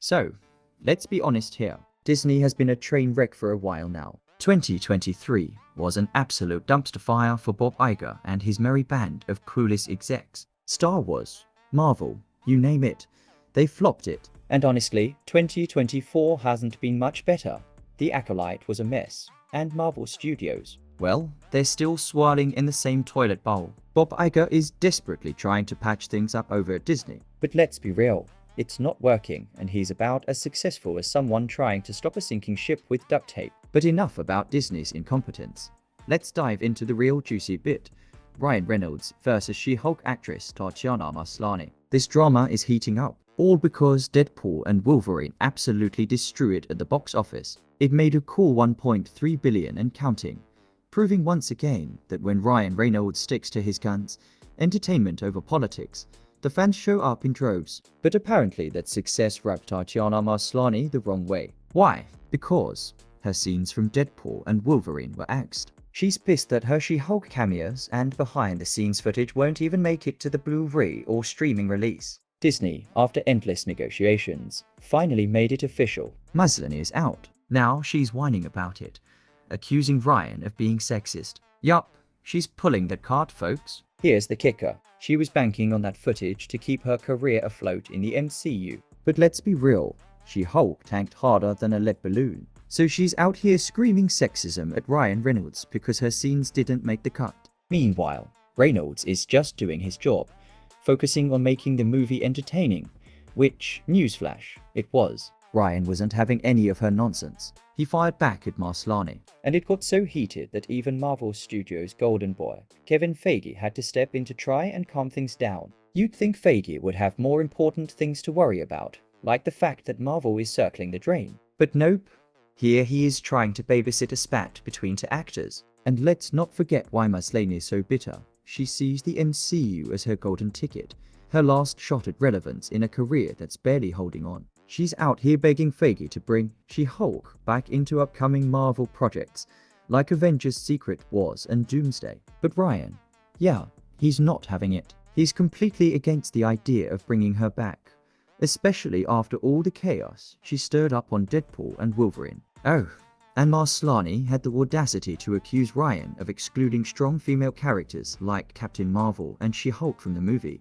So, let's be honest here. Disney has been a train wreck for a while now. 2023 was an absolute dumpster fire for Bob Iger and his merry band of clueless execs. Star Wars, Marvel, you name it, they flopped it. And honestly, 2024 hasn't been much better. The Acolyte was a mess, and Marvel Studios, well, they're still swirling in the same toilet bowl. Bob Iger is desperately trying to patch things up over at Disney. But let's be real, it's not working, and he's about as successful as someone trying to stop a sinking ship with duct tape. But enough about Disney's incompetence. Let's dive into the real juicy bit. Ryan Reynolds versus She-Hulk actress Tatiana Maslany. This drama is heating up, all because Deadpool and Wolverine absolutely destroyed it at the box office. It made a cool 1.3 billion and counting, proving once again that when Ryan Reynolds sticks to his guns, entertainment over politics, the fans show up in droves. But apparently that success rubbed Tatiana Maslany the wrong way. Why? Because her scenes from Deadpool and Wolverine were axed. She's pissed that her She-Hulk cameos and behind-the-scenes footage won't even make it to the Blu-ray or streaming release. Disney, after endless negotiations, finally made it official. Maslany is out. Now she's whining about it, accusing Ryan of being sexist. Yup, she's pulling that card, folks. Here's the kicker. She was banking on that footage to keep her career afloat in the MCU. But let's be real, She-Hulk tanked harder than a lead balloon. So she's out here screaming sexism at Ryan Reynolds because her scenes didn't make the cut. Meanwhile, Reynolds is just doing his job, focusing on making the movie entertaining, which, newsflash, it was. Ryan wasn't having any of her nonsense. He fired back at Maslany, and it got so heated that even Marvel Studios' golden boy, Kevin Feige, had to step in to try and calm things down. You'd think Feige would have more important things to worry about, like the fact that Marvel is circling the drain. But nope. Here he is trying to babysit a spat between two actors. And let's not forget why Maslany is so bitter. She sees the MCU as her golden ticket, her last shot at relevance in a career that's barely holding on. She's out here begging Feige to bring She-Hulk back into upcoming Marvel projects, like Avengers Secret Wars and Doomsday. But Ryan, yeah, he's not having it. He's completely against the idea of bringing her back, especially after all the chaos she stirred up on Deadpool and Wolverine. Oh, and Maslany had the audacity to accuse Ryan of excluding strong female characters like Captain Marvel and She-Hulk from the movie,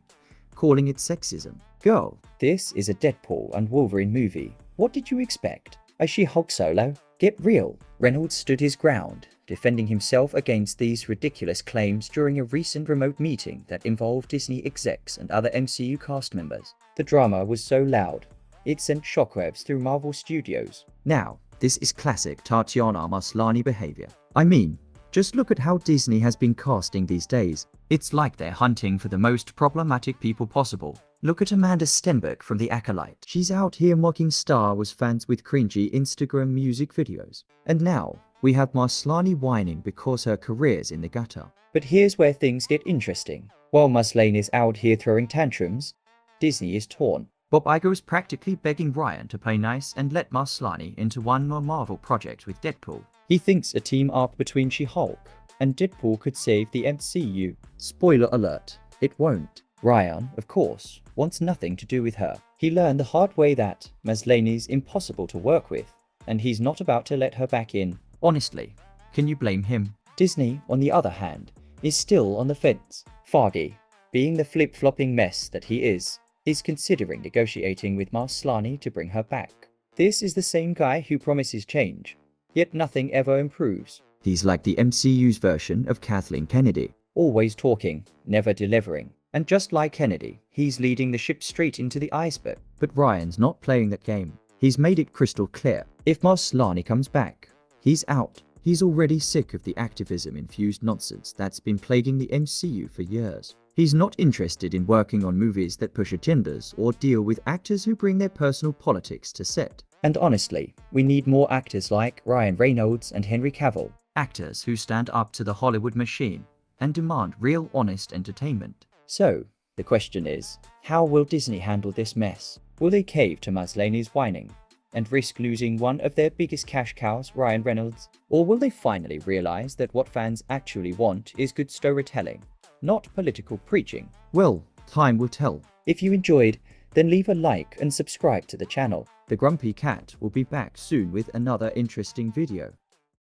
calling it sexism. Girl, this is a Deadpool and Wolverine movie. What did you expect? A She-Hulk solo? Get real. Reynolds stood his ground, defending himself against these ridiculous claims during a recent remote meeting that involved Disney execs and other MCU cast members. The drama was so loud, it sent shockwaves through Marvel Studios. Now, this is classic Tatiana Maslany behavior. I mean, just look at how Disney has been casting these days. It's like they're hunting for the most problematic people possible. Look at Amanda Stenberg from The Acolyte. She's out here mocking Star Wars fans with cringy Instagram music videos. And now, we have Maslany whining because her career's in the gutter. But here's where things get interesting. While Maslany is out here throwing tantrums, Disney is torn. Bob Iger is practically begging Ryan to play nice and let Maslany into one more Marvel project with Deadpool. He thinks a team up between She-Hulk and Deadpool could save the MCU. Spoiler alert, it won't. Ryan, of course, wants nothing to do with her. He learned the hard way that Maslany's impossible to work with, and he's not about to let her back in. Honestly, can you blame him? Disney, on the other hand, is still on the fence. Feige, being the flip-flopping mess that he is considering negotiating with Maslany to bring her back. This is the same guy who promises change, yet nothing ever improves. He's like the MCU's version of Kathleen Kennedy, always talking, never delivering. And just like Kennedy, he's leading the ship straight into the iceberg. But Ryan's not playing that game. He's made it crystal clear. If Maslany comes back, he's out. He's already sick of the activism-infused nonsense that's been plaguing the MCU for years. He's not interested in working on movies that push agendas or deal with actors who bring their personal politics to set. And honestly, we need more actors like Ryan Reynolds and Henry Cavill. Actors who stand up to the Hollywood machine and demand real, honest entertainment. So, the question is, how will Disney handle this mess? Will they cave to Maslany's whining and risk losing one of their biggest cash cows, Ryan Reynolds? Or will they finally realize that what fans actually want is good storytelling, not political preaching? Well, time will tell. If you enjoyed, then leave a like and subscribe to the channel. The Grumpy Cat will be back soon with another interesting video.